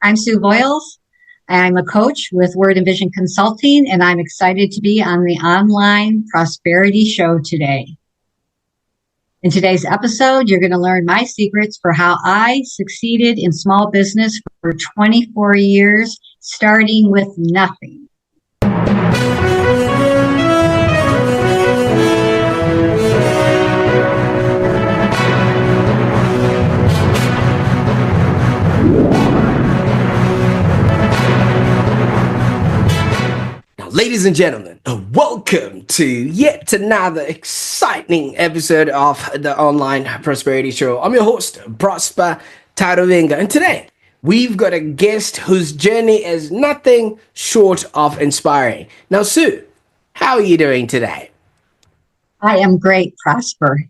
I'm Sue Voyles. I'm a coach with Word and Vision Consulting, and I'm excited to be on the online prosperity show today. In today's episode, you're going to learn my secrets for how I succeeded in small business for 24 years, starting with nothing. Ladies and gentlemen, welcome to yet another exciting episode of the Online Prosperity Show. I'm your host, Prosper Taruvinga, and today we've got a guest whose journey is nothing short of inspiring. Now, Sue, how are you doing today? I am great, Prosper.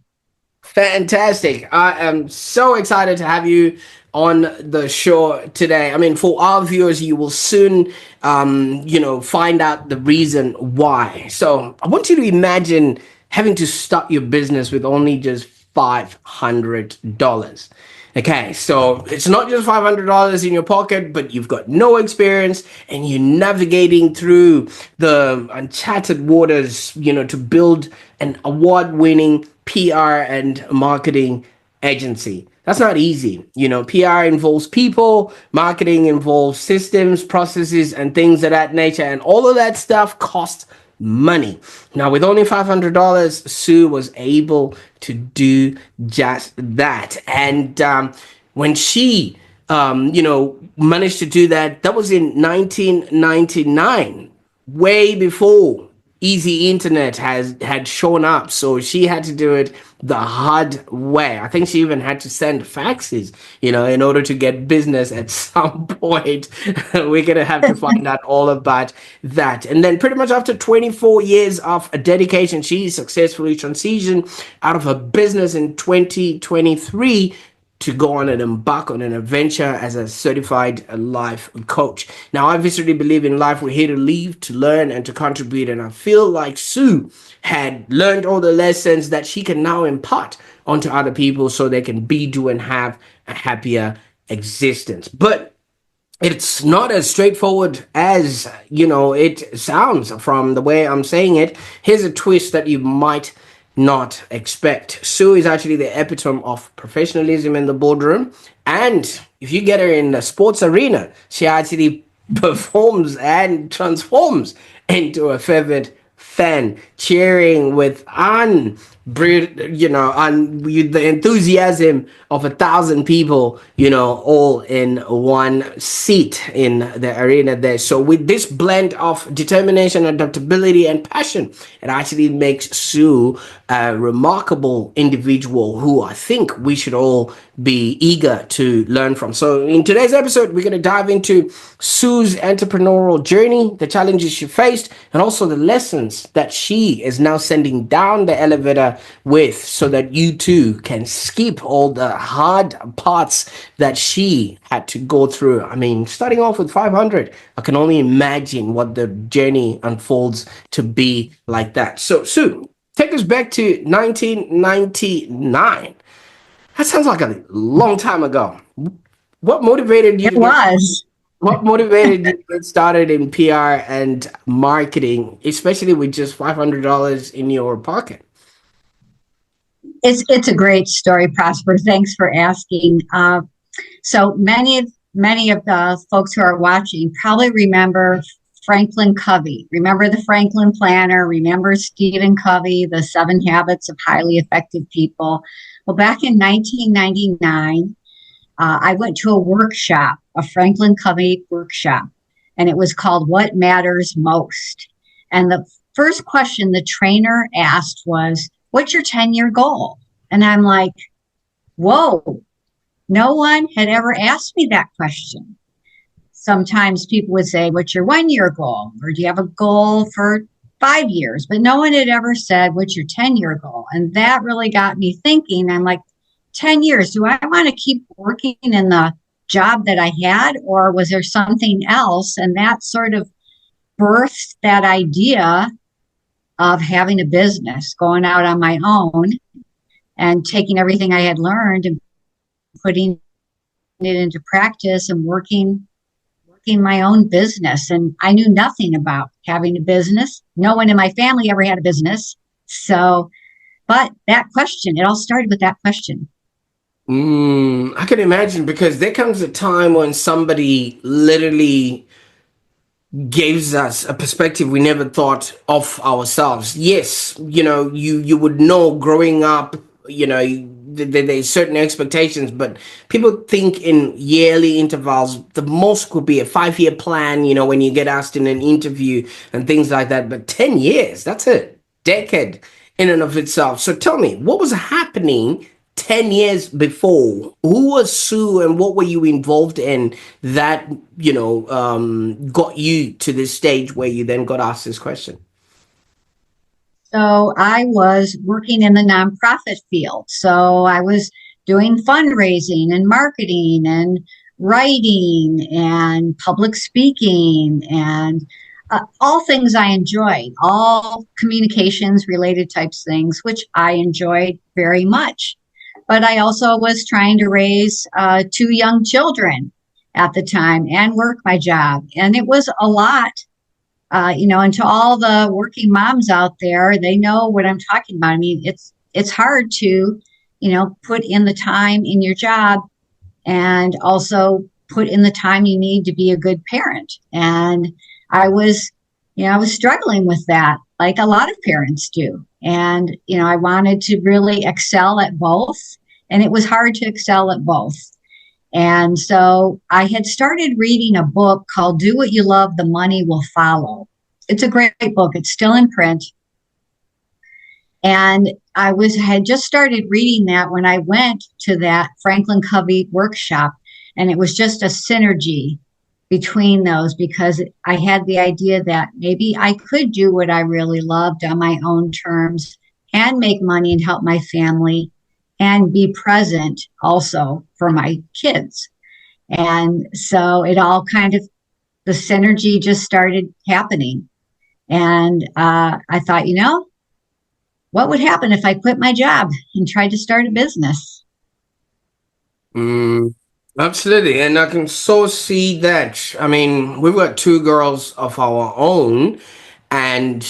Fantastic. I am so excited to have you on the show today. I mean, for our viewers, you will soon, find out the reason why. So I want you to imagine having to start your business with only just $500. Okay, so it's not just $500 in your pocket, but you've got no experience and you're navigating through the uncharted waters, to build an award-winning PR and marketing agency. That's not easy. PR involves people, marketing involves systems, processes, and things of that nature. And all of that stuff costs money. Now, with only $500, Sue was able to do just that. And when she, managed to do that, that was in 1999, way before easy internet had shown up. So she had to do it the hard way. I think she even had to send faxes, in order to get business at some point. We're going to have to find out all about that. And then pretty much after 24 years of dedication, she successfully transitioned out of her business in 2023 to go on and embark on an adventure as a certified life coach. Now, I viscerally believe in life. We're here to live, to learn, and to contribute. And I feel like Sue had learned all the lessons that she can now impart onto other people so they can be, do, and have a happier existence. But it's not as straightforward as, it sounds from the way I'm saying it. Here's a twist that you might not expect. Sue is actually the epitome of professionalism in the boardroom, and if you get her in the sports arena, she actually performs and transforms into a fervent fan, cheering with the enthusiasm of 1,000 people, all in one seat in the arena there. So with this blend of determination, adaptability, and passion, it actually makes Sue a remarkable individual who I think we should all be eager to learn from. So in today's episode, we're going to dive into Sue's entrepreneurial journey, the challenges she faced, and also the lessons that she is now sending down the elevator with, so that you too can skip all the hard parts that she had to go through. I mean, starting off with 500, I can only imagine what the journey unfolds to be like that. So Sue, take us back to 1999. That sounds like a long time ago. What motivated you? It was. What motivated you to get started in PR and marketing, especially with just $500 in your pocket? It's a great story, Prosper. Thanks for asking. So many of the folks who are watching probably remember Franklin Covey. Remember the Franklin Planner? Remember Stephen Covey, the 7 Habits of Highly Effective People? Well, back in 1999, I went to a workshop, a Franklin Covey workshop, and it was called What Matters Most. And the first question the trainer asked was, what's your 10-year goal? And I'm like, whoa, no one had ever asked me that question. Sometimes people would say, what's your 1-year goal? Or do you have a goal for 5 years? But no one had ever said, what's your 10-year goal? And that really got me thinking. I'm like, 10 years, do I want to keep working in the job that I had? Or was there something else? And that sort of birthed that idea of having a business, going out on my own and taking everything I had learned and putting it into practice and working working my own business. And I knew nothing about having a business. No one in my family ever had a business. So, but that question, it all started with that question. I can imagine, because there comes a time when somebody literally gives us a perspective we never thought of ourselves. Yes, you would know growing up, there's certain expectations, but people think in yearly intervals. The most could be a 5-year plan, when you get asked in an interview and things like that. But 10 years, that's a decade in and of itself. So tell me, what was happening 10 years before? Who was Sue, and what were you involved in that got you to this stage where you then got asked this question? So I was working in the nonprofit field. So I was doing fundraising and marketing and writing and public speaking and all things I enjoyed, all communications related types things, which I enjoyed very much. But I also was trying to raise 2 young children at the time and work my job. And it was a lot, and to all the working moms out there, they know what I'm talking about. I mean, it's hard to, put in the time in your job and also put in the time you need to be a good parent. And I was, I was struggling with that, like a lot of parents do. And, I wanted to really excel at both, and it was hard to excel at both. And so I had started reading a book called Do What You Love, The Money Will Follow. It's a great book. It's still in print. And had just started reading that when I went to that Franklin Covey workshop. And it was just a synergy between those, because I had the idea that maybe I could do what I really loved on my own terms and make money and help my family and be present also for my kids. And so it all kind of, the synergy just started happening. And I thought, what would happen if I quit my job and tried to start a business? Mm, absolutely. And I can so see that. I mean, we've got 2 girls of our own, and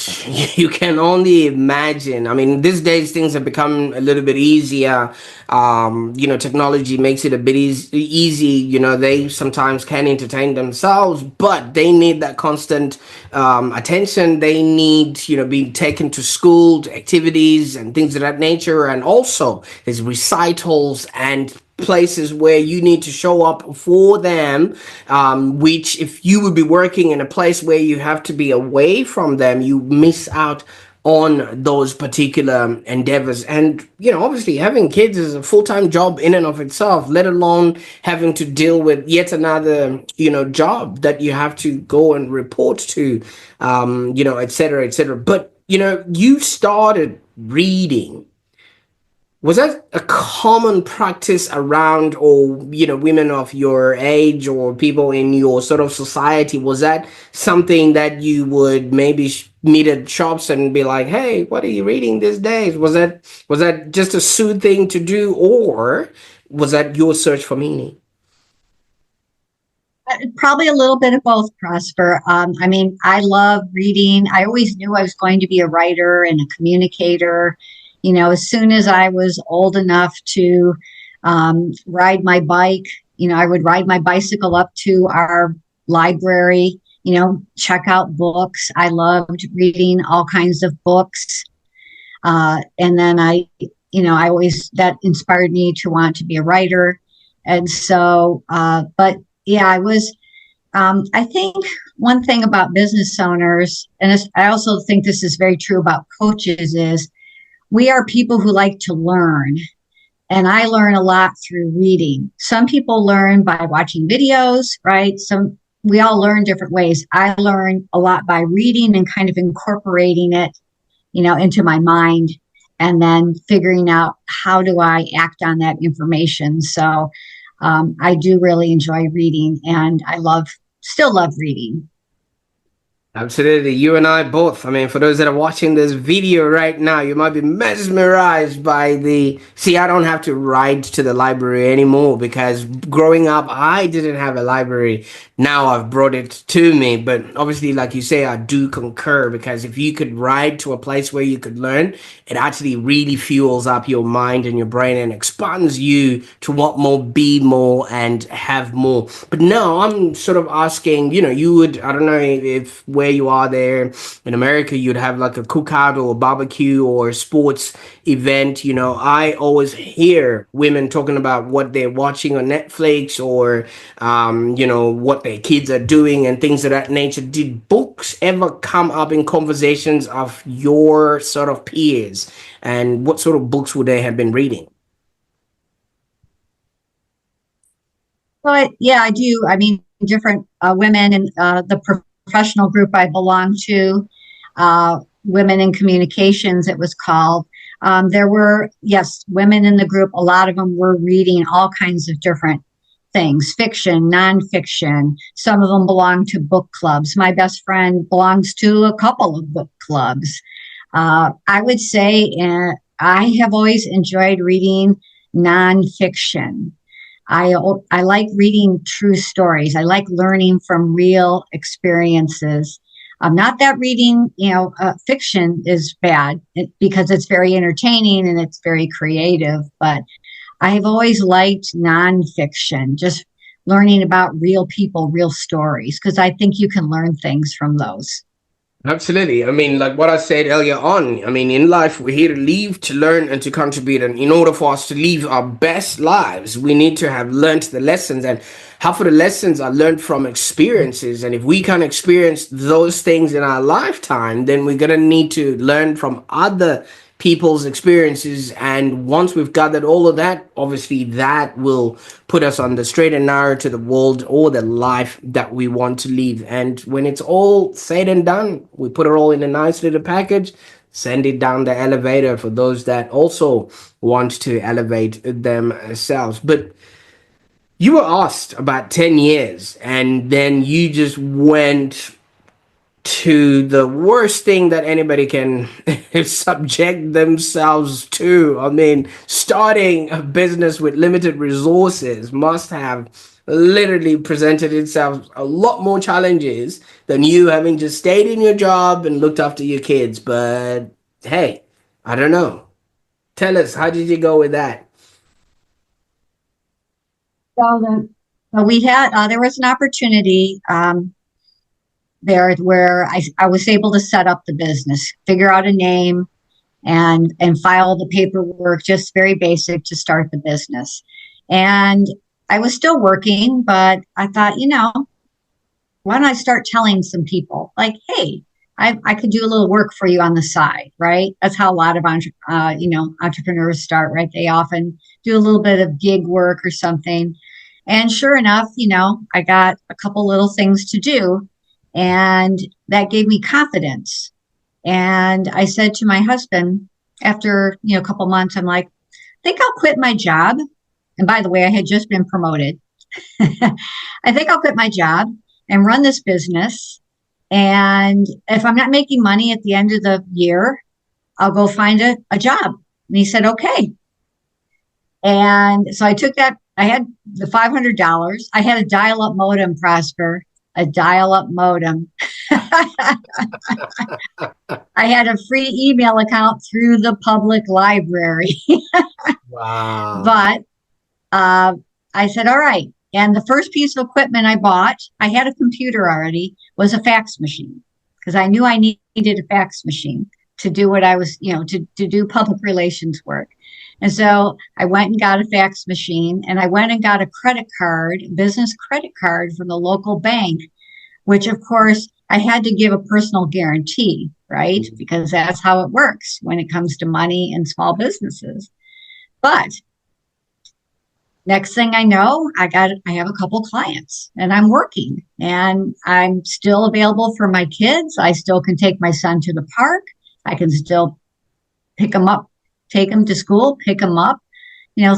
you can only imagine. I mean, these days things have become a little bit easier. Technology makes it a bit easy. They sometimes can entertain themselves, but they need that constant attention. They need, being taken to school, to activities and things of that nature. And also there's recitals and places where you need to show up for them, which if you would be working in a place where you have to be away from them, you miss out on those particular endeavors. And obviously having kids is a full-time job in and of itself, let alone having to deal with yet another job that you have to go and report to, et cetera, et cetera. But you started reading. Was that a common practice around, or women of your age or people in your sort of society? Was that something that you would maybe meet at shops and be like, hey, what are you reading these days? Was that just a Sue thing to do, or was that your search for meaning? Probably a little bit of both, Prosper. I mean, I love reading. I always knew I was going to be a writer and a communicator. As soon as I was old enough to ride my bike, I would ride my bicycle up to our library, check out books. I loved reading all kinds of books. And then I always, that inspired me to want to be a writer. And so, but yeah, I think one thing about business owners, and I also think this is very true about coaches, is we are people who like to learn. And I learn a lot through reading. Some people learn by watching videos, right? We all learn different ways. I learn a lot by reading and kind of incorporating it, into my mind, and then figuring out how do I act on that information. So I do really enjoy reading, and still love reading. Absolutely. You and I both. I mean, for those that are watching this video right now, you might be mesmerized by the. See, I don't have to ride to the library anymore because growing up, I didn't have a library. Now I've brought it to me. But obviously, like you say, I do concur because if you could ride to a place where you could learn, it actually really fuels up your mind and your brain and expands you to want more, be more, and have more. But now I'm sort of asking, you would, I don't know if where you are there in America, you'd have like a cookout or a barbecue or a sports event. I always hear women talking about what they're watching on Netflix or, what their kids are doing and things of that nature. Did books ever come up in conversations of your sort of peers? And what sort of books would they have been reading? But yeah, I do. I mean, different women in the professional group I belong to, Women in Communications, it was called. There were, yes, women in the group. A lot of them were reading all kinds of different things, fiction, nonfiction. Some of them belong to book clubs. My best friend belongs to a couple of book clubs. I would say I have always enjoyed reading nonfiction. I like reading true stories. I like learning from real experiences. Not that reading, fiction is bad because it's very entertaining and it's very creative, but I have always liked nonfiction, just learning about real people, real stories, because I think you can learn things from those. Absolutely. I mean, like what I said earlier on, I mean, in life, we're here to live, to learn, and to contribute. And in order for us to live our best lives, we need to have learned the lessons. And half of the lessons are learned from experiences. And if we can't experience those things in our lifetime, then we're going to need to learn from other people's experiences. And once we've gathered all of that, obviously that will put us on the straight and narrow to the world or the life that we want to live. And when it's all said and done, we put it all in a nice little package, send it down the elevator for those that also want to elevate themselves. But you were asked about 10 years and then you just went to the worst thing that anybody can subject themselves to. I mean, starting a business with limited resources must have literally presented itself a lot more challenges than you having just stayed in your job and looked after your kids. But hey, I don't know. Tell us, how did you go with that? We had there was an opportunity there where I was able to set up the business, figure out a name, and file the paperwork, just very basic to start the business. And I was still working, but I thought, why don't I start telling some people like, hey, I could do a little work for you on the side, right? That's how a lot of entrepreneurs start, right? They often do a little bit of gig work or something. And sure enough, I got a couple little things to do, and that gave me confidence. And I said to my husband after, a couple months, I'm like, I think I'll quit my job. And by the way, I had just been promoted. I think I'll quit my job and run this business. And if I'm not making money at the end of the year, I'll go find a job. And he said, okay. And so I took that. I had the $500. I had a dial up modem, Prosper, a dial up modem. I had a free email account through the public library. Wow. But I said, all right. And the first piece of equipment I bought, I had a computer already, was a fax machine because I knew I needed a fax machine to do what I was, to do public relations work. And so I went and got a fax machine and I went and got a credit card, business credit card from the local bank, which of course I had to give a personal guarantee, right? Because that's how it works when it comes to money and small businesses. But next thing I know, I have a couple clients and I'm working and I'm still available for my kids. I still can take my son to the park. I can still pick them up, take them to school, pick them up,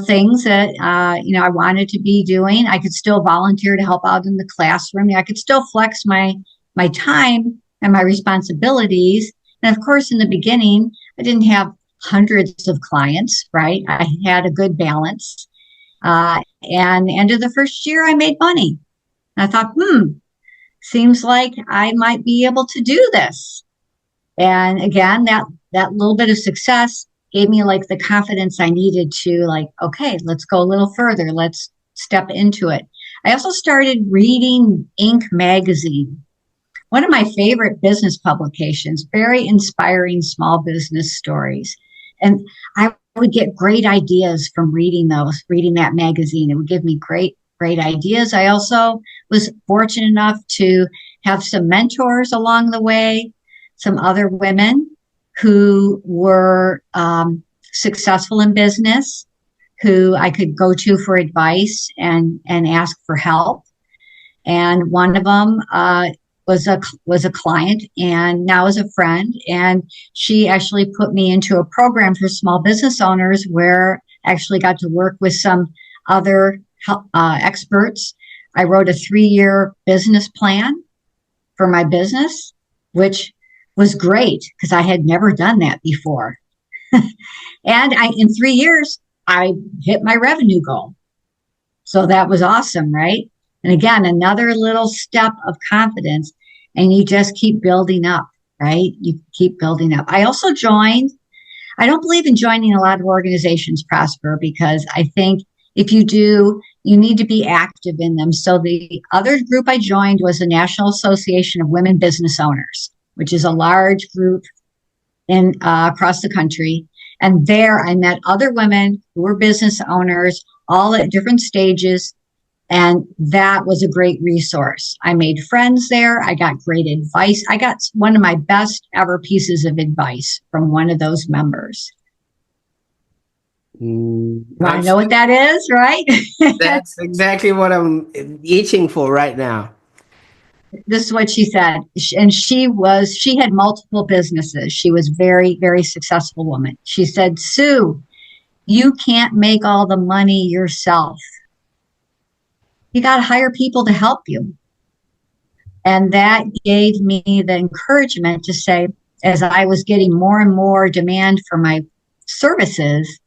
things that, I wanted to be doing. I could still volunteer to help out in the classroom. I could still flex my time and my responsibilities. And of course, in the beginning, I didn't have hundreds of clients, right? I had a good balance. And the end of the first year, I made money. And I thought, seems like I might be able to do this. And again, that little bit of success gave me like the confidence I needed to like, okay, let's go a little further. Let's step into it. I also started reading Inc. magazine, one of my favorite business publications, very inspiring small business stories. And I would get great ideas from reading that magazine. It would give me great ideas. I also was fortunate enough to have some mentors along the way, some other women who were successful in business, who I could go to for advice and ask for help. And one of them was a client and now is a friend. And she actually put me into a program for small business owners where I actually got to work with some other experts. I wrote a 3-year business plan for my business, which was great because I had never done that before. And in 3 years, I hit my revenue goal. So that was awesome, right? And again, another little step of confidence, and you just keep building up, right? You keep building up. I don't believe in joining a lot of organizations, Prosper, because I think if you do, you need to be active in them. So the other group I joined was the National Association of Women Business Owners, which is a large group in across the country. And there I met other women who were business owners, all at different stages. And that was a great resource. I made friends there. I got great advice. I got one of my best ever pieces of advice from one of those members. Want to know what that is, right? That's exactly what I'm itching for right now. This is what she said. And she had multiple businesses. She was very, very successful woman. She said, Sue, you can't make all the money yourself. You got to hire people to help you. And that gave me the encouragement to say, as I was getting more and more demand for my services,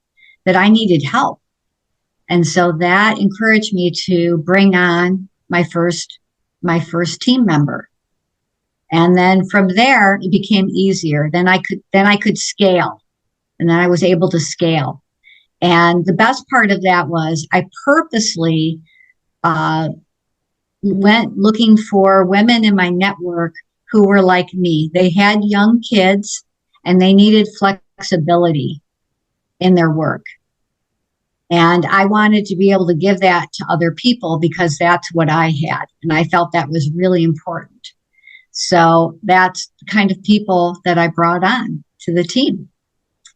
that I needed help. And so that encouraged me to bring on my first team member. And then from there, it became easier. Then I could scale, and then I was able to scale. And the best part of that was I purposely went looking for women in my network who were like me. They had young kids and they needed flexibility in their work. And I wanted to be able to give that to other people because that's what I had. And I felt that was really important. So that's the kind of people that I brought on to the team.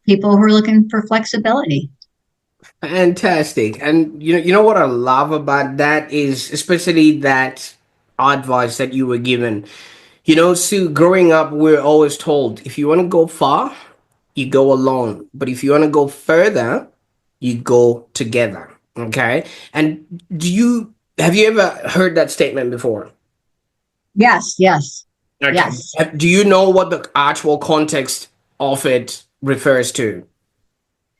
People who are looking for flexibility. Fantastic. And you know what I love about that is especially that advice that you were given. Sue, growing up, we're always told if you want to go far, you go alone. But if you want to go further, you go together. Okay. And have you ever heard that statement before? Yes, yes, Okay. yes. Do you know what the actual context of it refers to?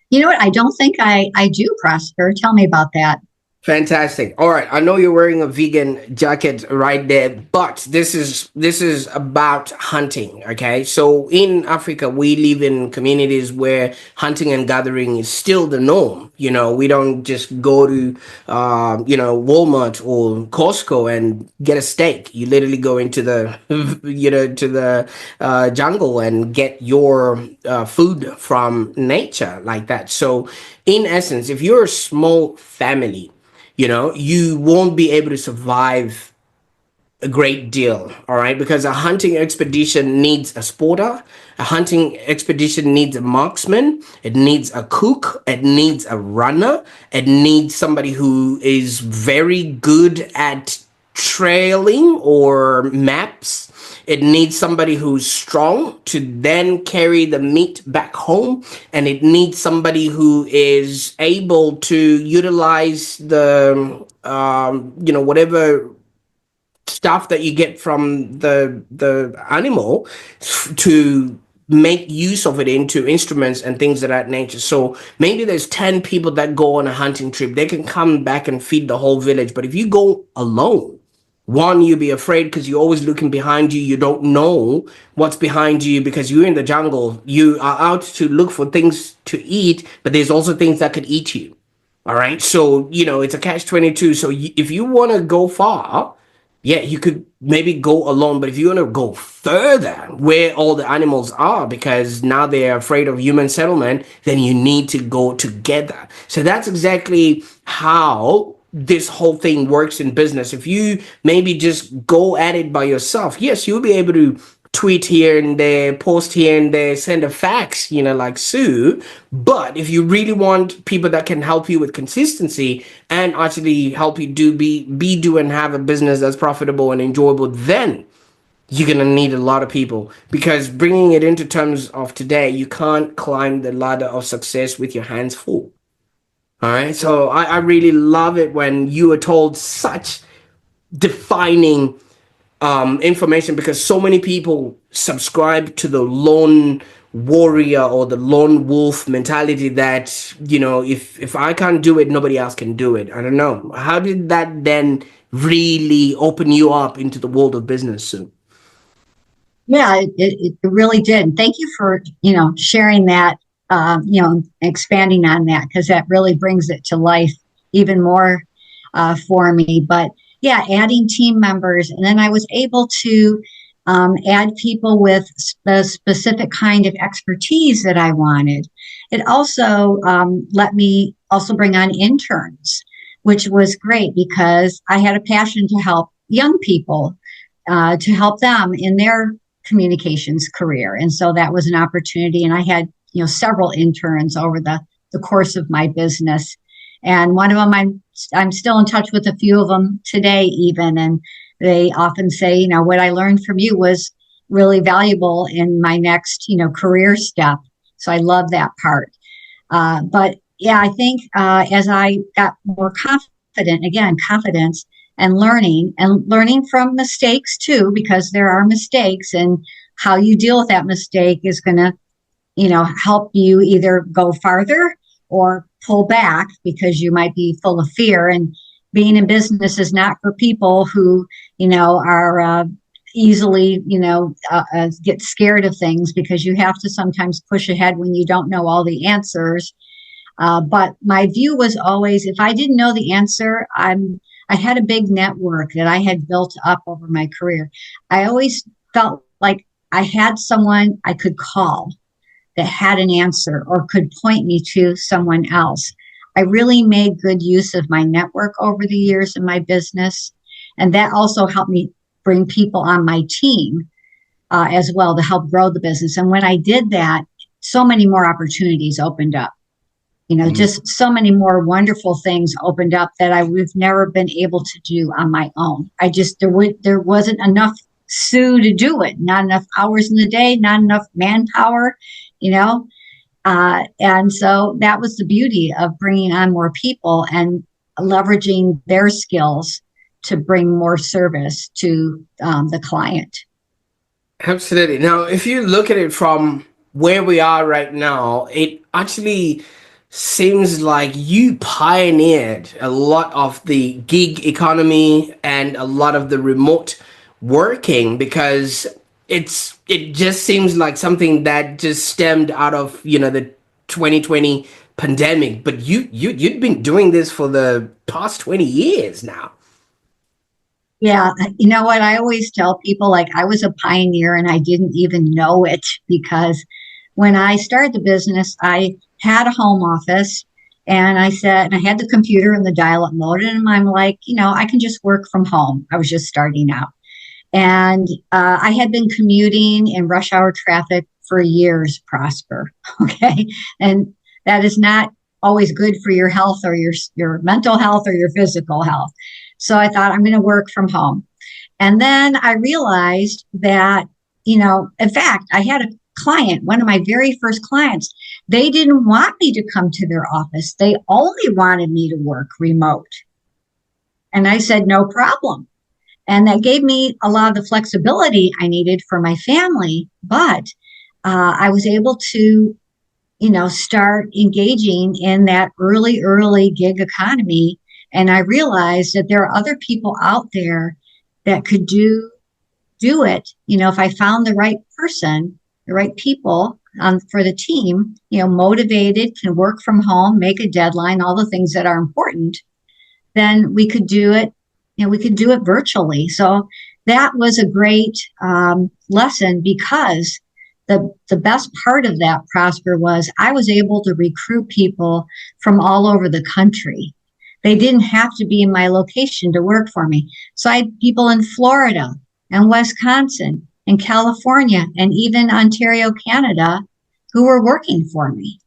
You know what? I don't think I do, Prosper. Tell me about that. Fantastic. All right. I know you're wearing a vegan jacket right there, but this is about hunting. Okay. So in Africa, we live in communities where hunting and gathering is still the norm. We don't just go to Walmart or Costco and get a steak. You literally go into the to the jungle and get your food from nature like that. So in essence, if you're a small family, you won't be able to survive a great deal, all right? Because a hunting expedition needs a spotter, a hunting expedition needs a marksman, it needs a cook, it needs a runner, it needs somebody who is very good at trailing or maps. It needs somebody who's strong to then carry the meat back home, and it needs somebody who is able to utilize the whatever stuff that you get from the animal to make use of it into instruments and things of that nature. So maybe there's 10 people that go on a hunting trip. They can come back and feed the whole village. But if you go alone, one, you'll be afraid because you're always looking behind you. You don't know what's behind you because you're in the jungle. You are out to look for things to eat, but there's also things that could eat you. All right. So, it's a catch 22. So if you want to go far, yeah, you could maybe go alone. But if you want to go further where all the animals are, because now they're afraid of human settlement, then you need to go together. So that's exactly how this whole thing works in business. If you maybe just go at it by yourself, yes, you'll be able to tweet here and there, post here and there, send a fax, like Sue. But if you really want people that can help you with consistency and actually help you do and have a business that's profitable and enjoyable, then you're going to need a lot of people, because bringing it into terms of today, you can't climb the ladder of success with your hands full. All right. So I really love it when you are told such defining information, because so many people subscribe to the lone warrior or the lone wolf mentality that, if I can't do it, nobody else can do it. I don't know. How did that then really open you up into the world of business, Sue? Yeah, it really did. And thank you for, sharing that, expanding on that, because that really brings it to life even more for me. But yeah, adding team members. And then I was able to add people with the specific kind of expertise that I wanted. It also let me also bring on interns, which was great because I had a passion to help young people, to help them in their communications career. And so that was an opportunity. And I had, several interns over the course of my business. And one of them, I'm still in touch with a few of them today, even. And they often say, what I learned from you was really valuable in my next, career step. So I love that part. But yeah, I think as I got more confident, again, confidence and learning from mistakes too, because there are mistakes, and how you deal with that mistake is going to, help you either go farther or pull back, because you might be full of fear. And being in business is not for people who, are easily, get scared of things, because you have to sometimes push ahead when you don't know all the answers. But my view was always, if I didn't know the answer, I had a big network that I had built up over my career. I always felt like I had someone I could call that had an answer or could point me to someone else. I really made good use of my network over the years in my business. And that also helped me bring people on my team as well to help grow the business. And when I did that, so many more opportunities opened up. Just so many more wonderful things opened up that I would have never been able to do on my own. There wasn't enough Sue to do it, not enough hours in the day, not enough manpower, and so that was the beauty of bringing on more people and leveraging their skills to bring more service to the client. Absolutely. Now, if you look at it from where we are right now, it actually seems like you pioneered a lot of the gig economy and a lot of the remote working, because it just seems like something that just stemmed out of the 2020 pandemic. But you'd been doing this for the past 20 years now. Yeah, you know what? I always tell people, like, I was a pioneer and I didn't even know it, because when I started the business, I had a home office, and I had the computer and the dial-up mode, and I'm like, I can just work from home. I was just starting out. And I had been commuting in rush hour traffic for years, Prosper. Okay. And that is not always good for your health or your mental health or your physical health. So I thought, I'm going to work from home. And then I realized that, in fact, I had a client, one of my very first clients, they didn't want me to come to their office. They only wanted me to work remote. And I said, no problem. And that gave me a lot of the flexibility I needed for my family. But I was able to, start engaging in that early gig economy. And I realized that there are other people out there that could do it. If I found the right person, the right people for the team, motivated, can work from home, make a deadline, all the things that are important, then we could do it. We could do it virtually. So that was a great lesson, because the best part of that, Prosper, was I was able to recruit people from all over the country. They didn't have to be in my location to work for me. So I had people in Florida and Wisconsin and California and even Ontario, Canada, who were working for me.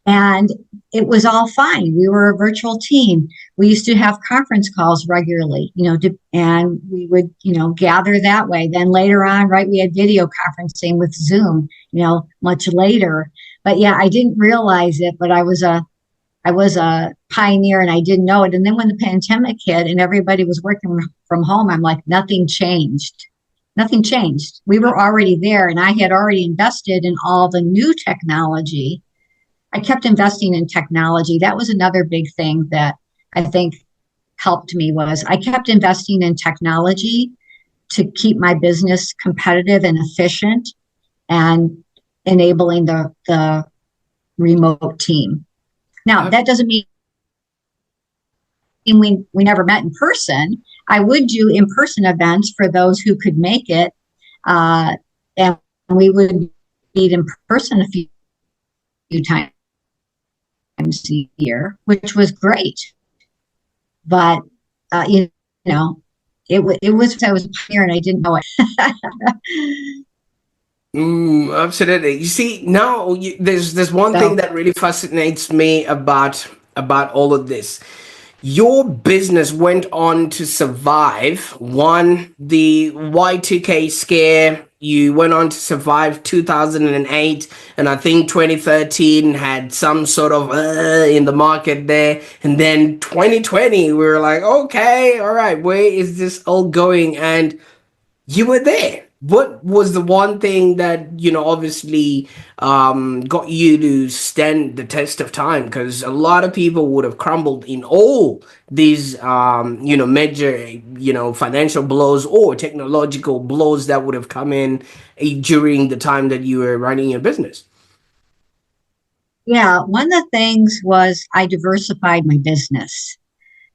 And it was all fine. We were a virtual team. We used to have conference calls regularly, and we would, gather that way. Then later on, right, we had video conferencing with Zoom, much later. But yeah, I didn't realize it, but I was a pioneer and I didn't know it. And then when the pandemic hit and everybody was working from home, I'm like, nothing changed. Nothing changed. We were already there, and I had already invested in all the new technology. I kept investing in technology. That was another big thing that I think helped me, was I kept investing in technology to keep my business competitive and efficient, and enabling the remote team. Now, that doesn't mean we never met in person. I would do in-person events for those who could make it, and we would meet in person a few times a year, which was great. But it was, I was a pioneer and I didn't know it. Absolutely. You see, now there's one thing that really fascinates me about all of this. Your business went on to survive the Y2K scare. You went on to survive 2008, and I think 2013 had some sort of in the market there. And then 2020, we were like, okay, all right, where is this all going? And you were there. What was the one thing that, obviously got you to stand the test of time? Because a lot of people would have crumbled in all these, major, financial blows or technological blows that would have come in during the time that you were running your business. Yeah, one of the things was I diversified my business.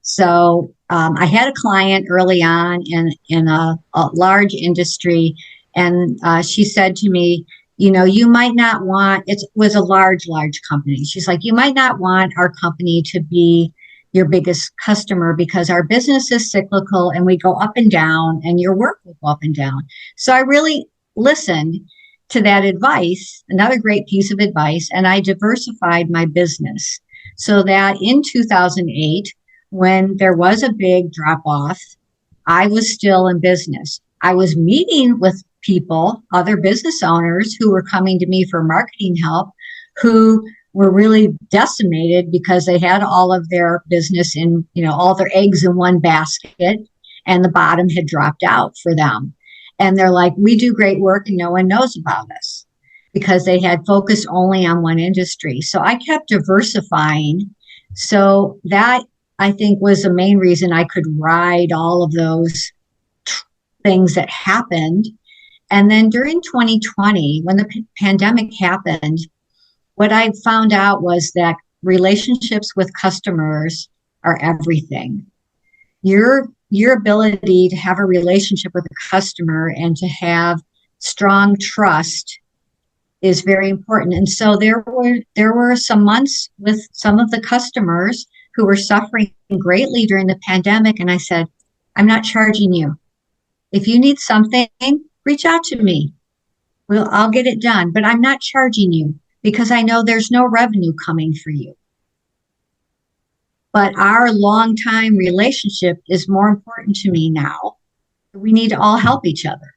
So I had a client early on in a large industry, and she said to me, you might not want, it was a large company. She's like, you might not want our company to be your biggest customer, because our business is cyclical and we go up and down, and your work will go up and down. So I really listened to that advice, another great piece of advice, and I diversified my business so that in 2008, when there was a big drop off, I was still in business. I was meeting with people, other business owners who were coming to me for marketing help, who were really decimated because they had all of their business in, all their eggs in one basket, and the bottom had dropped out for them. And they're like, we do great work and no one knows about us, because they had focused only on one industry. So I kept diversifying. So that, I think, was the main reason I could ride all of those things that happened. And then during 2020, when the pandemic happened, what I found out was that relationships with customers are everything. Your ability to have a relationship with a customer and to have strong trust is very important. And so there were some months with some of the customers who were suffering greatly during the pandemic. And I said, I'm not charging you. If you need something, reach out to me. I'll get it done, but I'm not charging you, because I know there's no revenue coming for you. But our long-time relationship is more important to me now. We need to all help each other.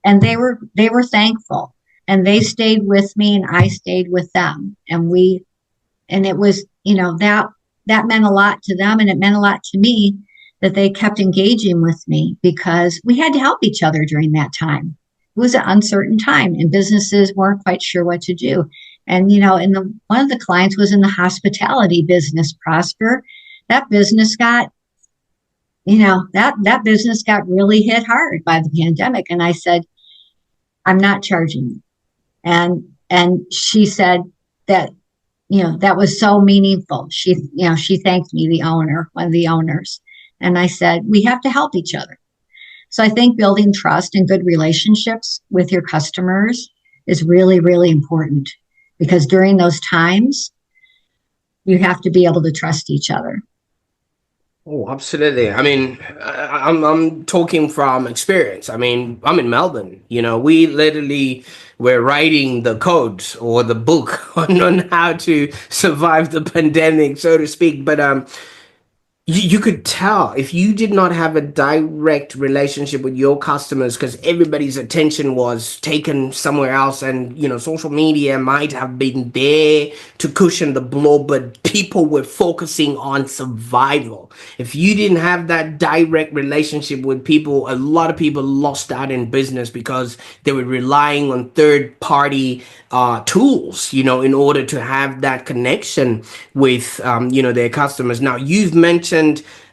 And they were thankful, and they stayed with me and I stayed with them. And it was, that meant a lot to them, and it meant a lot to me that they kept engaging with me because we had to help each other during that time. It was an uncertain time and businesses weren't quite sure what to do. And, one of the clients was in the hospitality business, Prosper. That business got, that business got really hit hard by the pandemic. And I said, I'm not charging you. And she said that, that was so meaningful. She thanked me, one of the owners. And I said, we have to help each other. So I think building trust and good relationships with your customers is really, really important because during those times, you have to be able to trust each other. Oh, absolutely. I mean, I'm talking from experience. I mean, I'm in Melbourne. We literally were writing the code or the book on how to survive the pandemic, so to speak. But you could tell if you did not have a direct relationship with your customers because everybody's attention was taken somewhere else, and social media might have been there to cushion the blow, but people were focusing on survival. If you didn't have that direct relationship with people, a lot of people lost out in business because they were relying on third party tools, in order to have that connection with their customers. Now, you've mentioned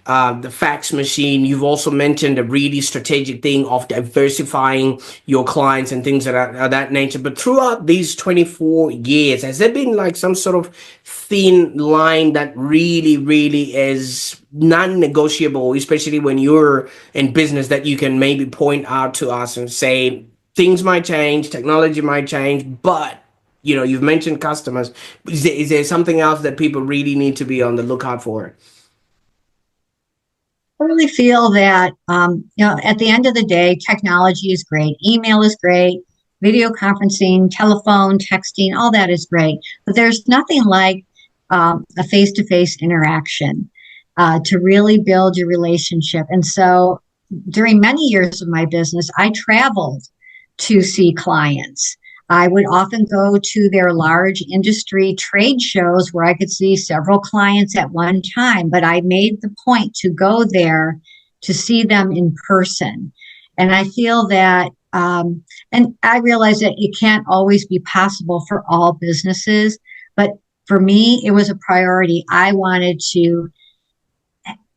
the fax machine. You've also mentioned a really strategic thing of diversifying your clients and things of that nature. But throughout these 24 years, has there been like some sort of thin line that really, really is non-negotiable, especially when you're in business, that you can maybe point out to us and say, things might change, technology might change, but you've mentioned customers. Is there something else that people really need to be on the lookout for? I really feel that, at the end of the day, technology is great. Email is great. Video conferencing, telephone, texting, all that is great. But there's nothing like a face-to-face interaction to really build your relationship. And so during many years of my business, I traveled to see clients. I would often go to their large industry trade shows where I could see several clients at one time, but I made the point to go there to see them in person. And I feel that, and I realize that it can't always be possible for all businesses, but for me, it was a priority. I wanted to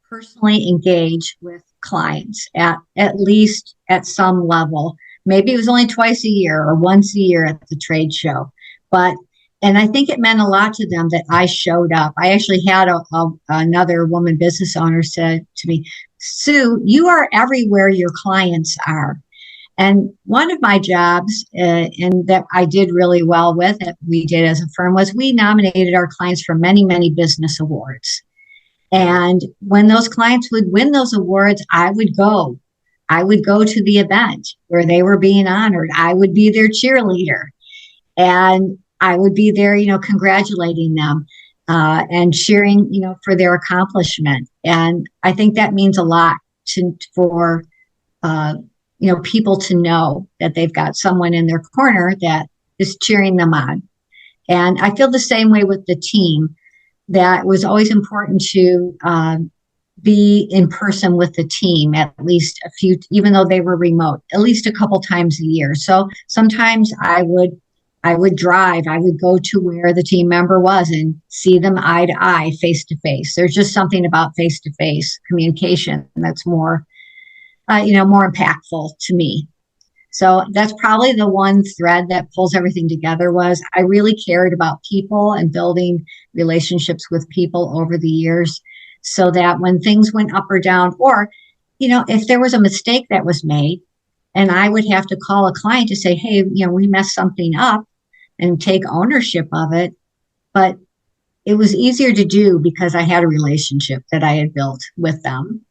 personally engage with clients at least at some level. Maybe it was only twice a year or once a year at the trade show. And I think it meant a lot to them that I showed up. I actually had another woman business owner said to me, Sue, you are everywhere your clients are. And one of my jobs, and that I did really well with, that we did as a firm, was we nominated our clients for many, many business awards. And when those clients would win those awards, I would go. I would go to the event where they were being honored. I would be their cheerleader and I would be there, congratulating them and cheering, for their accomplishment. And I think that means a lot for people to know that they've got someone in their corner that is cheering them on. And I feel the same way with the team, that it was always important to be in person with the team at least a few, even though they were remote, at least a couple times a year. So sometimes I would drive, I would go to where the team member was and see them eye to eye, face to face. There's just something about face to face communication that's more impactful to me. So that's probably the one thread that pulls everything together. Was I really cared about people and building relationships with people over the years, so that when things went up or down, or, if there was a mistake that was made and I would have to call a client to say, hey, we messed something up and take ownership of it. But it was easier to do because I had a relationship that I had built with them.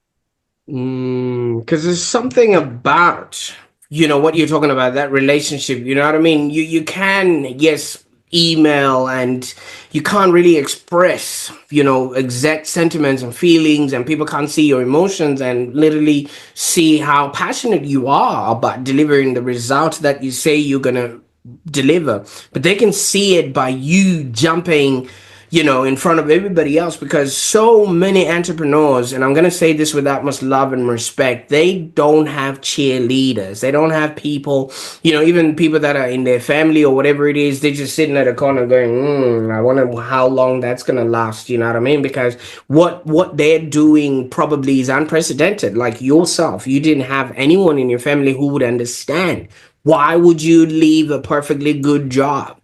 Because there's something about, what you're talking about, that relationship, you know what I mean? You can, yes, email, and you can't really express, exact sentiments and feelings, and people can't see your emotions and literally see how passionate you are about delivering the result that you say you're going to deliver. But they can see it by you jumping in front of everybody else, because so many entrepreneurs, and I'm going to say this with that much love and respect, they don't have cheerleaders. They don't have people, even people that are in their family or whatever it is, they're just sitting at a corner going, I wonder how long that's going to last. You know what I mean? Because what they're doing probably is unprecedented. Like yourself, you didn't have anyone in your family who would understand. Why would you leave a perfectly good job?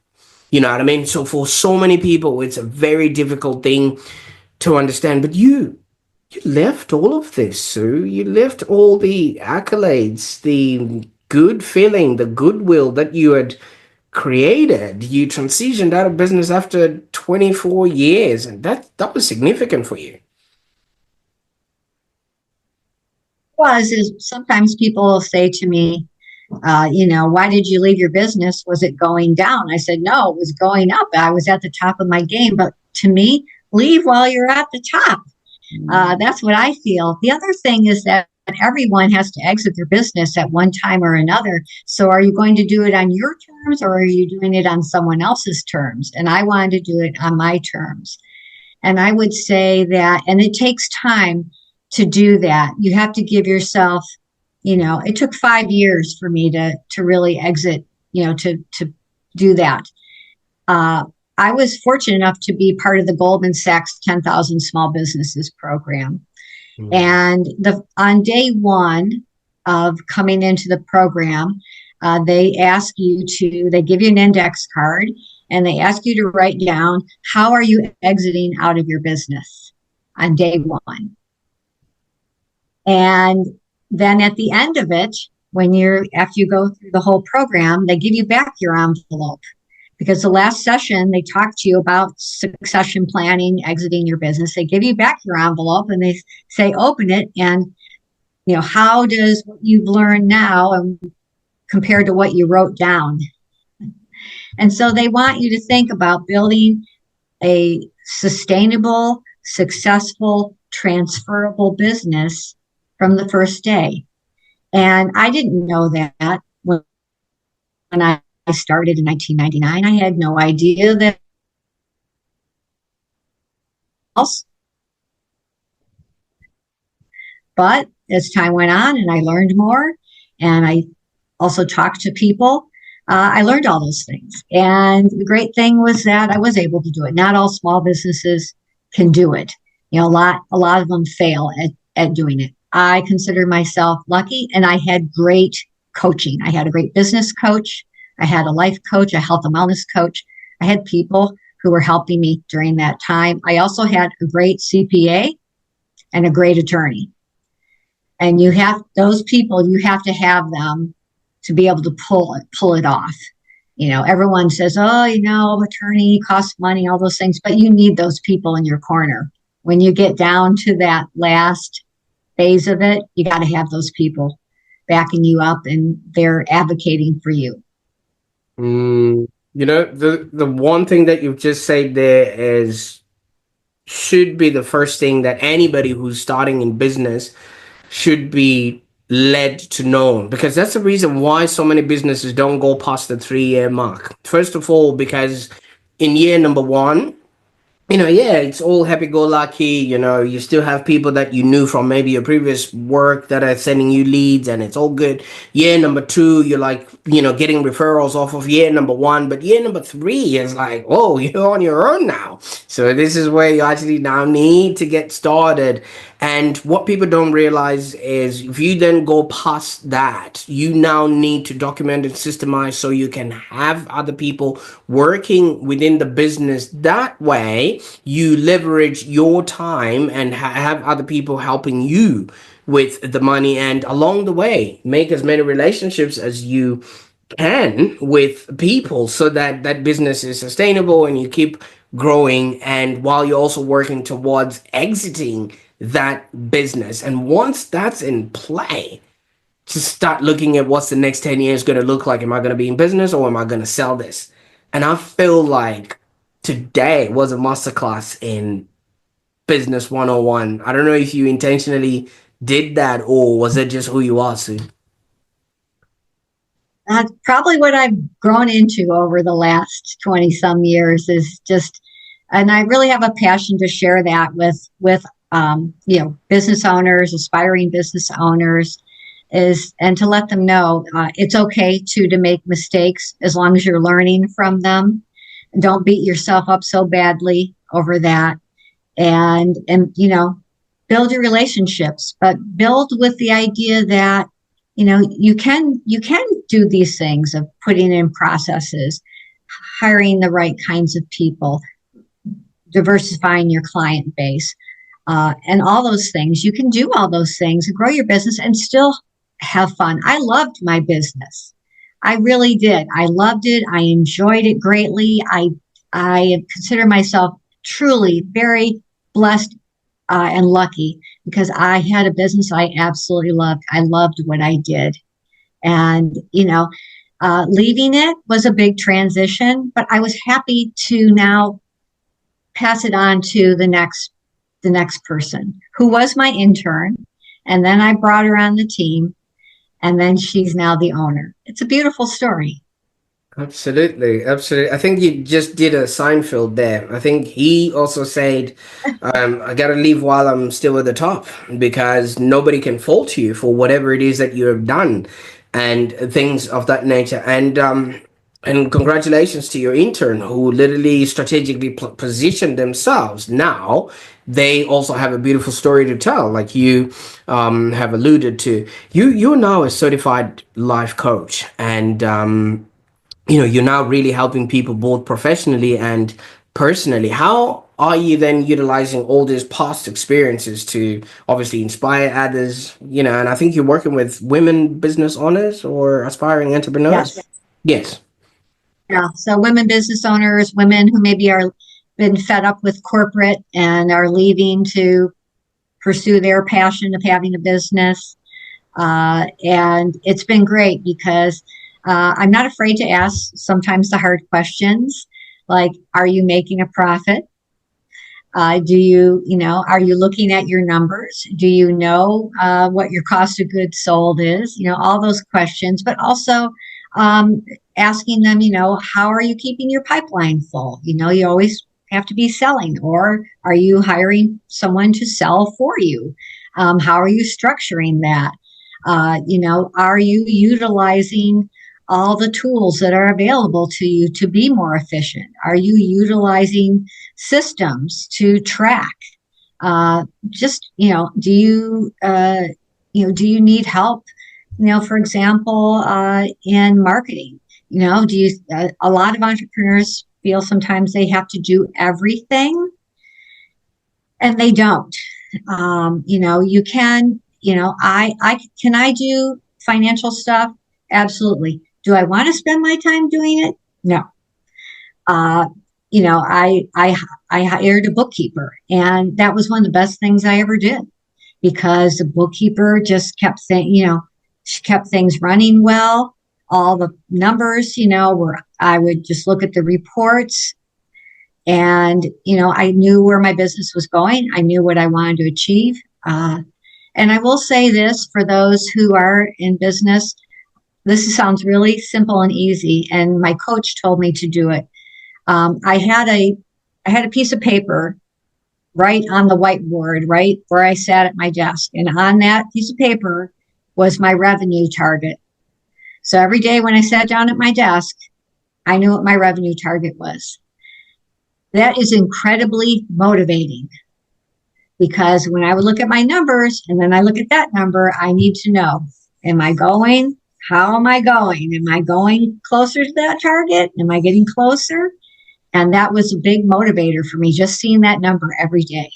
You know what I mean? So for so many people, it's a very difficult thing to understand. But you left all of this, Sue. You left all the accolades, the good feeling, the goodwill that you had created. You transitioned out of business after 24 years, and that was significant for you. Was is sometimes people will say to me, why did you leave your business? Was it going down? I said, no, it was going up. I was at the top of my game. But to me, leave while you're at the top. That's what I feel. The other thing is that everyone has to exit their business at one time or another. So are you going to do it on your terms or are you doing it on someone else's terms? And I wanted to do it on my terms. And I would say that, and it takes time to do that. You have to give yourself, it took 5 years for me to really exit, to do that. I was fortunate enough to be part of the Goldman Sachs 10,000 Small Businesses program. And on day one of coming into the program, they give you an index card and they ask you to write down, how are you exiting out of your business on day one? And then at the end of it, after you go through the whole program, they give you back your envelope. Because the last session, they talk to you about succession planning, exiting your business. They give you back your envelope and they say, open it. And, how does what you've learned now compared to what you wrote down? And so they want you to think about building a sustainable, successful, transferable business from the first day. And I didn't know that when I started in 1999. I had no idea that else. But as time went on and I learned more and I also talked to people, I learned all those things. And the great thing was that I was able to do it. Not all small businesses can do it. A lot of them fail at doing it. I consider myself lucky and I had great coaching. I had a great business coach. I had a life coach, a health and wellness coach. I had people who were helping me during that time. I also had a great CPA and a great attorney. And you have to have them to be able to pull it off. Everyone says, attorney costs money, all those things, but you need those people in your corner. When you get down to that last phase of it, you got to have those people backing you up and they're advocating for you. The one thing that you've just said there should be the first thing that anybody who's starting in business should be led to know, because that's the reason why so many businesses don't go past the 3-year mark. First of all, because in year number one, it's all happy-go-lucky. You still have people that you knew from maybe your previous work that are sending you leads, and it's all good. Year number two, you're like, getting referrals off of year number one. But year number three is like, oh, you're on your own now. So this is where you actually now need to get started. And what people don't realize is if you then go past that, you now need to document and systemize so you can have other people working within the business. That way, you leverage your time and have other people helping you with the money, and along the way make as many relationships as you can with people so that that business is sustainable and you keep growing, and while you're also working towards exiting that business. And once that's in play, to start looking at what's the next 10 years going to look like. Am I going to be in business or am I going to sell this? And I feel like today was a masterclass in business 101. I don't know if you intentionally did that or was it just who you are, Sue? That's probably what I've grown into over the last 20 some years is just And I really have a passion to share that with business owners, aspiring business owners, is and to let them know it's okay to make mistakes as long as you're learning from them. Don't beat yourself up so badly over that, and build your relationships, but build with the idea that you can do these things of putting in processes, hiring the right kinds of people, diversifying your client base, and all those things. You can do all those things and grow your business and still have fun. I loved my business. I really did. I loved it. I enjoyed it greatly. I consider myself truly very blessed and lucky because I had a business I absolutely loved. I loved what I did. And, leaving it was a big transition, but I was happy to now pass it on to the next person who was my intern. And then I brought her on the team, and then she's now the owner. It's a beautiful story. Absolutely, absolutely. I think you just did a Seinfeld there. I think he also said, I gotta leave while I'm still at the top because nobody can fault you for whatever it is that you have done and things of that nature. And congratulations to your intern who literally strategically positioned themselves. Now they also have a beautiful story to tell, like you have alluded to. You're now a certified life coach, and you're now really helping people both professionally and personally. How are you then utilizing all these past experiences to obviously inspire others? And I think you're working with women business owners or aspiring entrepreneurs. Yes. Yes. Yeah. So women business owners, women who maybe are been fed up with corporate and are leaving to pursue their passion of having a business. And it's been great because I'm not afraid to ask sometimes the hard questions, like, are you making a profit? Are you looking at your numbers? Do you know what your cost of goods sold is? All those questions, but also asking them, how are you keeping your pipeline full? You always have to be selling, or are you hiring someone to sell for you? How are you structuring that? Are you utilizing all the tools that are available to you to be more efficient? Are you utilizing systems to track? Do you need help? For example, in marketing, a lot of entrepreneurs feel sometimes they have to do everything, and they don't. You can, can I do financial stuff? Absolutely. Do I want to spend my time doing it? No. I hired a bookkeeper, and that was one of the best things I ever did because the bookkeeper just she kept things running well. All the numbers, where I would just look at the reports, and I knew where my business was going. I knew what I wanted to achieve. And I will say this for those who are in business. This sounds really simple and easy, and my coach told me to do it. I had a piece of paper right on the whiteboard, right where I sat at my desk, and on that piece of paper was my revenue target. So every day when I sat down at my desk, I knew what my revenue target was. That is incredibly motivating because when I would look at my numbers and then I look at that number, I need to know, am I going? How am I going? Am I going closer to that target? Am I getting closer? And that was a big motivator for me, just seeing that number every day.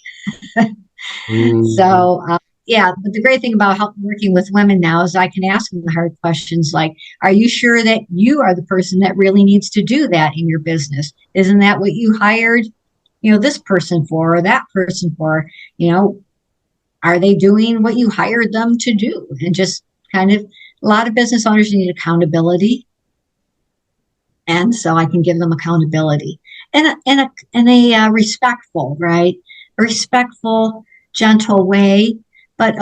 So, but the great thing about working with women now is I can ask them the hard questions like, are you sure that you are the person that really needs to do that in your business? Isn't that what you hired, this person for or that person for? Are they doing what you hired them to do? And just kind of, a lot of business owners need accountability. And so I can give them accountability in a respectful, right? A respectful, gentle way, but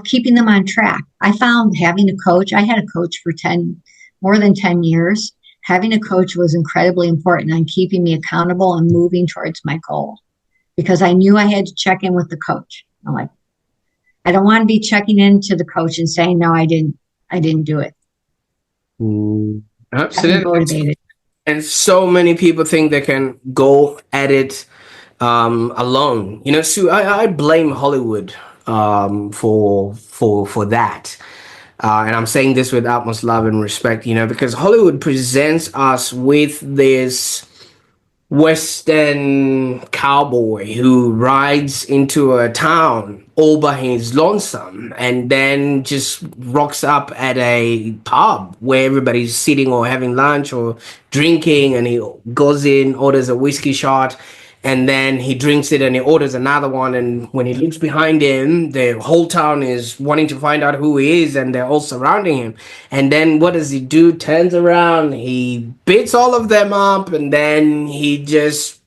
keeping them on track. I found having a coach. I had a coach for more than 10 years, having a coach was incredibly important on keeping me accountable and moving towards my goal, because I knew I had to check in with the coach. I'm like, I don't want to be checking into the coach and saying, no, I didn't do it. Got me Absolutely. motivated. And so many people think they can go at it alone. You know, Sue, I blame Hollywood for that. And I'm saying this with utmost love and respect, you know, because Hollywood presents us with this Western cowboy who rides into a town all by his lonesome and then just rocks up at a pub where everybody's sitting or having lunch or drinking, and he goes in, orders a whiskey shot, and then he drinks it and he orders another one, and when he looks behind him, the whole town is wanting to find out who he is, and they're all surrounding him. And then what does he do? Turns around, he beats all of them up, and then he just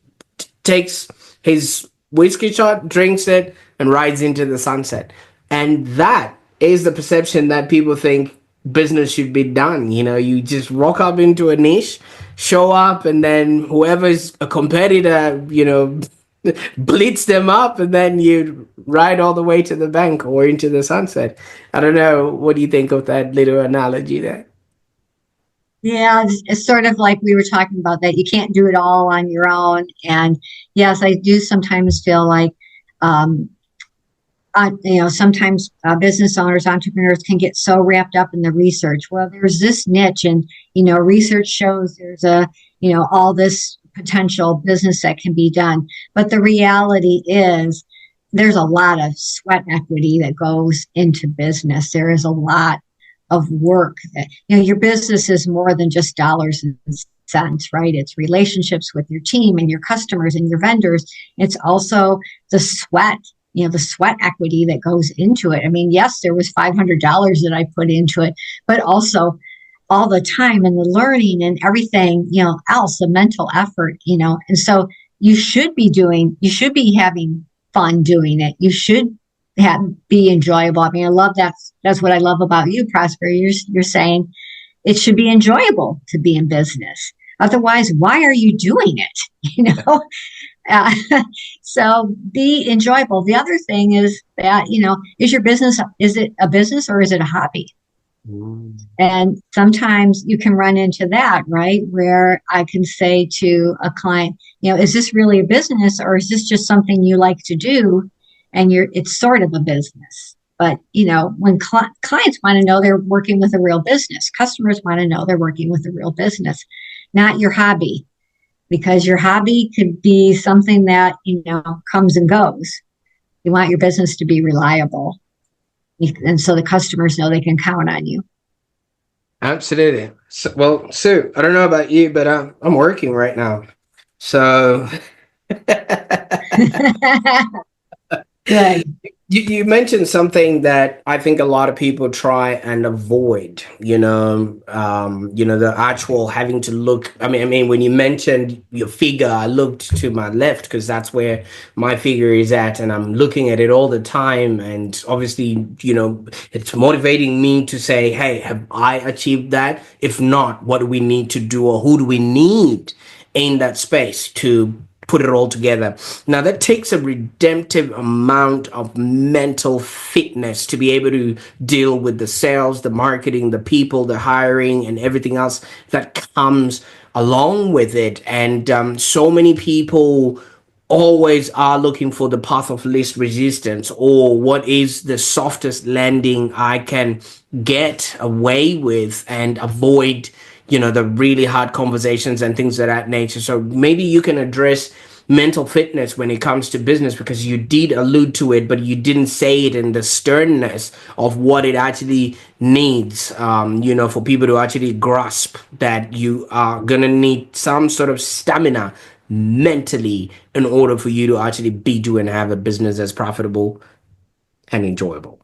takes his whiskey shot, drinks it, and rides into the sunset. And that is the perception that people think business should be done. You know, you just rock up into a niche, show up, and then whoever's a competitor, you know, blitz them up, and then you ride all the way to the bank or into the sunset. I don't know. What do you think of that little analogy there? Yeah, it's sort of like we were talking about, that you can't do it all on your own. And yes, I do sometimes feel like, um, sometimes business owners, entrepreneurs can get so wrapped up in the research. Well, there's this niche, and research shows there's all this potential business that can be done. But the reality is, there's a lot of sweat equity that goes into business. There is a lot of work that, your business is more than just dollars and cents, right? It's relationships with your team and your customers and your vendors. It's also the sweat, the sweat equity that goes into it. I mean, yes, there was $500 that I put into it, but also all the time and the learning and everything, else, the mental effort, and so you should be having fun doing it. You should be enjoyable. I mean, I love that. That's what I love about you, Prosper. You're saying it should be enjoyable to be in business. Otherwise, why are you doing it? Uh, so be enjoyable. The other thing is that, is your business, is it a business or is it a hobby? Mm. And sometimes you can run into that, right? Where I can say to a client, is this really a business, or is this just something you like to do? And it's sort of a business. But, when clients want to know they're working with a real business, customers want to know they're working with a real business, not your hobby, because your hobby could be something that, comes and goes. You want your business to be reliable. And so the customers know they can count on you. Absolutely. So, well, Sue, I don't know about you, but I'm working right now. So Good. you mentioned something that I think a lot of people try and avoid, the actual having to look. I mean, when you mentioned your figure, I looked to my left because that's where my figure is at, and I'm looking at it all the time. And obviously, it's motivating me to say, hey, have I achieved that? If not, what do we need to do, or who do we need in that space to put it all together? Now, that takes a redemptive amount of mental fitness to be able to deal with the sales, the marketing, the people, the hiring, and everything else that comes along with it. And so many people always are looking for the path of least resistance, or what is the softest landing I can get away with and avoid the really hard conversations and things of that nature. So maybe you can address mental fitness when it comes to business, because you did allude to it, but you didn't say it in the sternness of what it actually needs, for people to actually grasp that you are going to need some sort of stamina mentally in order for you to actually be doing and have a business that's profitable and enjoyable.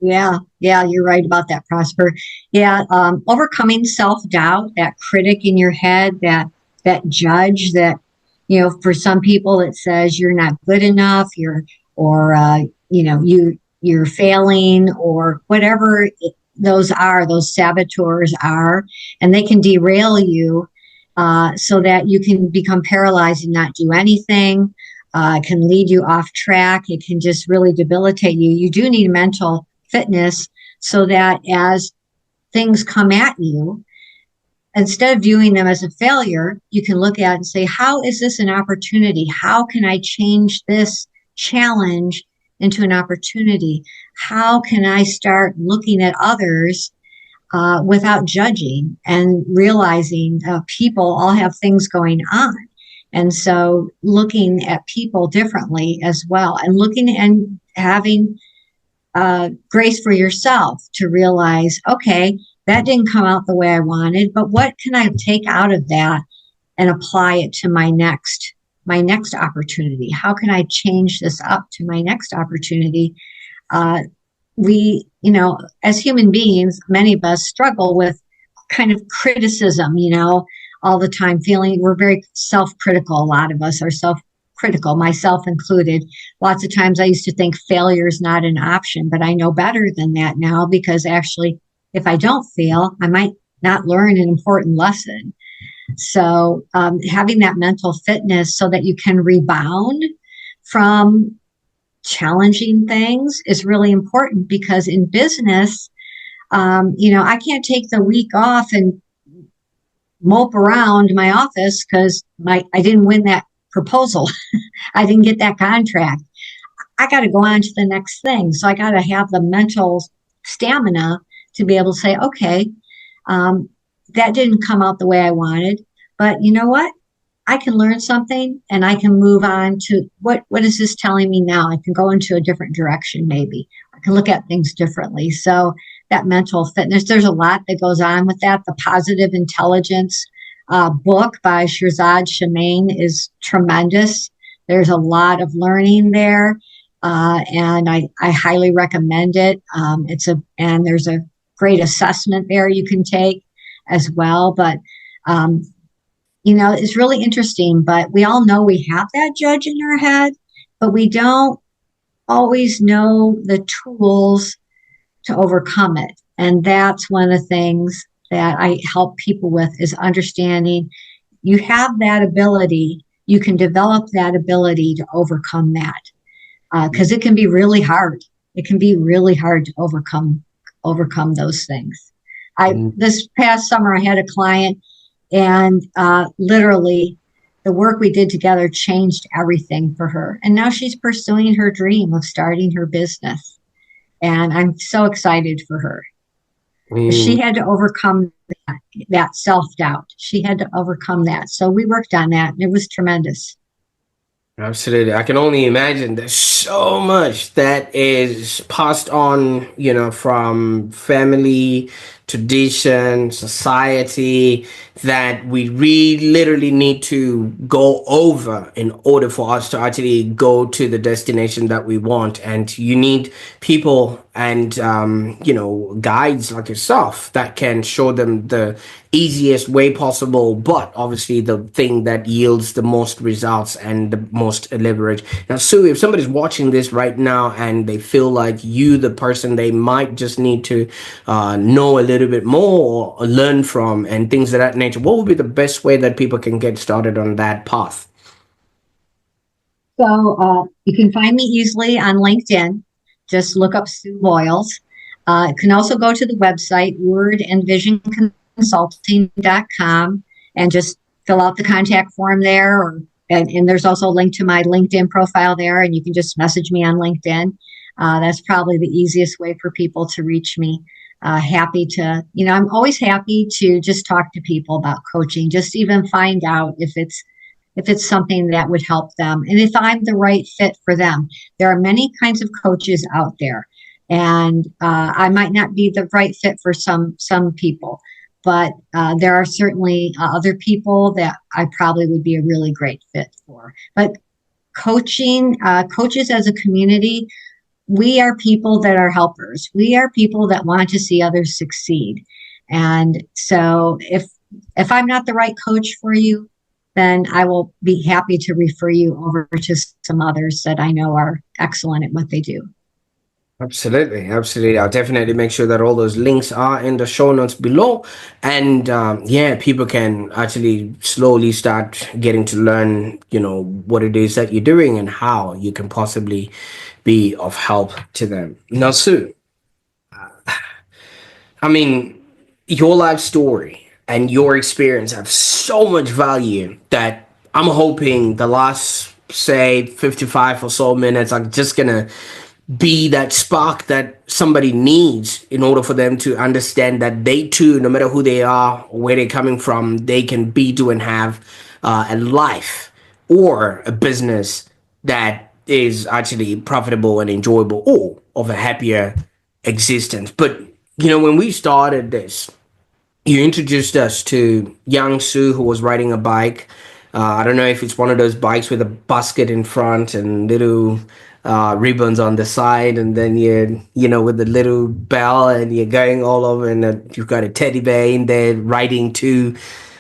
Yeah, you're right about that, Prosper. Yeah, overcoming self-doubt, that critic in your head, that judge that, for some people it says you're not good enough, you're failing, or whatever those saboteurs are, and they can derail you so that you can become paralyzed and not do anything. It can lead you off track. It can just really debilitate you. You do need mental fitness so that as things come at you, instead of viewing them as a failure, you can look at it and say, how is this an opportunity? How can I change this challenge into an opportunity? How can I start looking at others without judging and realizing people all have things going on? And so looking at people differently as well, and looking and having grace for yourself to realize, okay, that didn't come out the way I wanted, but what can I take out of that and apply it to my next opportunity? How can I change this up to my next opportunity? We, as human beings, many of us struggle with kind of criticism, all the time, feeling we're very self-critical. A lot of us are self-critical, myself included. Lots of times I used to think failure is not an option, but I know better than that now, because actually, if I don't fail, I might not learn an important lesson. So having that mental fitness so that you can rebound from challenging things is really important, because in business, I can't take the week off and mope around my office because I didn't win that proposal. I didn't get that contract. I got to go on to the next thing. So I got to have the mental stamina to be able to say, okay, that didn't come out the way I wanted, but you know what? I can learn something and I can move on to what is this telling me now? I can go into a different direction, maybe. I can look at things differently. So that mental fitness, there's a lot that goes on with that. The Positive Intelligence book by Shirzad Chamine is tremendous. There's a lot of learning there, and I highly recommend it. And there's a great assessment there you can take as well. But it's really interesting. But we all know we have that judge in our head, but we don't always know the tools to overcome it. And that's one of the things that I help people with, is understanding you have that ability. You can develop that ability to overcome that, because it can be really hard. It can be really hard to overcome those things. This past summer, I had a client, and literally the work we did together changed everything for her. And now she's pursuing her dream of starting her business. And I'm so excited for her. She had to overcome that self-doubt. She had to overcome that. So we worked on that, and it was tremendous. Absolutely. I can only imagine there's so much that is passed on, from family, tradition, society, that we really literally need to go over in order for us to actually go to the destination that we want. And you need people and, guides like yourself that can show them the easiest way possible, but obviously the thing that yields the most results and the most leverage. Now, Sue, if somebody's watching this right now and they feel like you, the person they might just need to know a little bit more or learn from and things of that nature, what would be the best way that people can get started on that path? So you can find me easily on LinkedIn. Just look up Sue Voyles. You can also go to the website, wordandvisionconsulting.com, and just fill out the contact form there. And there's also a link to my LinkedIn profile there, and you can just message me on LinkedIn. That's probably the easiest way for people to reach me. Happy to, I'm always happy to just talk to people about coaching, just even find out if it's something that would help them and if I'm the right fit for them. There are many kinds of coaches out there, and I might not be the right fit for some people, but there are certainly other people that I probably would be a really great fit for. But coaches as a community, we are people that are helpers. We are people that want to see others succeed. And so if I'm not the right coach for you, then I will be happy to refer you over to some others that I know are excellent at what they do. Absolutely, absolutely. I'll definitely make sure that all those links are in the show notes below. And yeah, people can actually slowly start getting to learn, what it is that you're doing and how you can possibly be of help to them. Now, Sue, I mean, your life story and your experience have so much value that I'm hoping the last, say, 55 or so minutes are just gonna be that spark that somebody needs in order for them to understand that they too, no matter who they are or where they're coming from, they can be, do, and have a life or a business that is actually profitable and enjoyable or of a happier existence. But, when we started this, you introduced us to young Sue who was riding a bike. I don't know if it's one of those bikes with a basket in front and little ribbons on the side, and then with the little bell, and you're going all over, and you've got a teddy bear in there riding to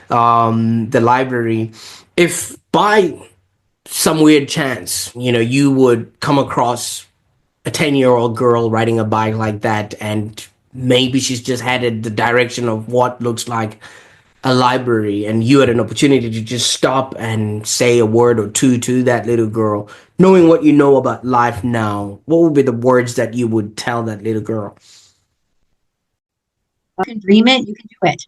the library. If by some weird chance, you would come across a 10-year-old girl riding a bike like that, and maybe she's just headed the direction of what looks like a library, and you had an opportunity to just stop and say a word or two to that little girl, knowing what you know about life now, what would be the words that you would tell that little girl? You can dream it, you can do it.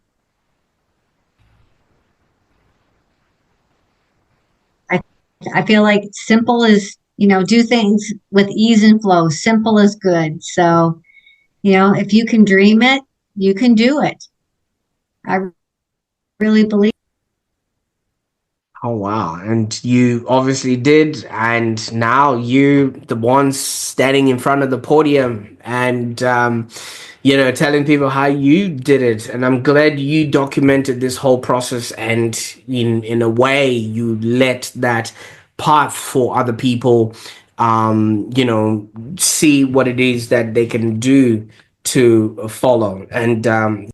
I, I feel like simple is, do things with ease and flow. Simple is good. So, if you can dream it, you can do it. I really believe. Oh wow. And you obviously did, and now you the ones standing in front of the podium and telling people how you did it. And I'm glad you documented this whole process, and in a way you let that path for other people see what it is that they can do to follow. And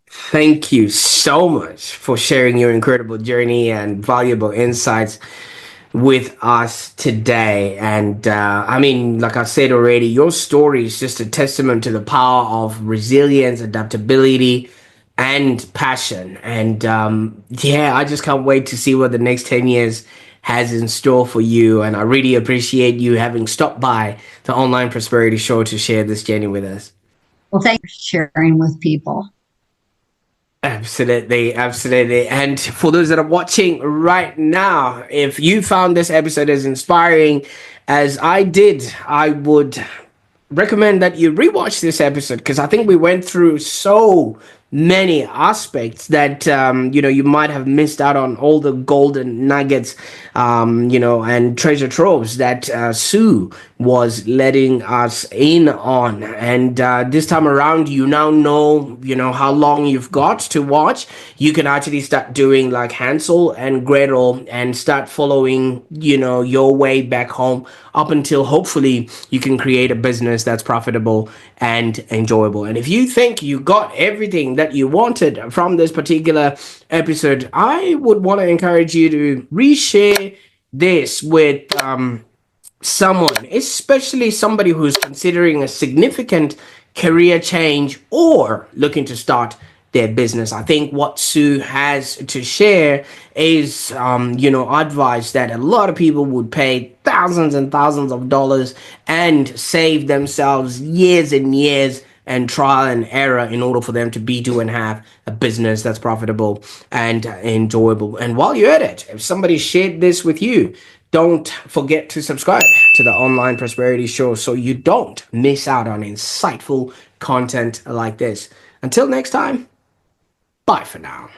thank you so much for sharing your incredible journey and valuable insights with us today. And I mean, like I said already, your story is just a testament to the power of resilience, adaptability, and passion. And yeah, I just can't wait to see what the next 10 years has in store for you. And I really appreciate you having stopped by the Online Prosperity Show to share this journey with us. Well, thank you for sharing with people. Absolutely, absolutely. And for those that are watching right now, if you found this episode as inspiring as I did, I would recommend that you rewatch this episode, because I think we went through so many aspects that you might have missed out on all the golden nuggets, and treasure troves that Sue was letting us in on. And this time around, you now know how long you've got to watch. You can actually start doing like Hansel and Gretel and start following your way back home, up until hopefully you can create a business that's profitable and enjoyable. And if you think you got everything that you wanted from this particular episode, I would want to encourage you to reshare this with someone, especially somebody who's considering a significant career change or looking to start their business. I think what Sue has to share is, advice that a lot of people would pay thousands and thousands of dollars and save themselves years and years and trial and error in order for them to be, do, and have a business that's profitable and enjoyable. And while you're at it, if somebody shared this with you, don't forget to subscribe to the Online Prosperity Show so you don't miss out on insightful content like this. Until next time, bye for now.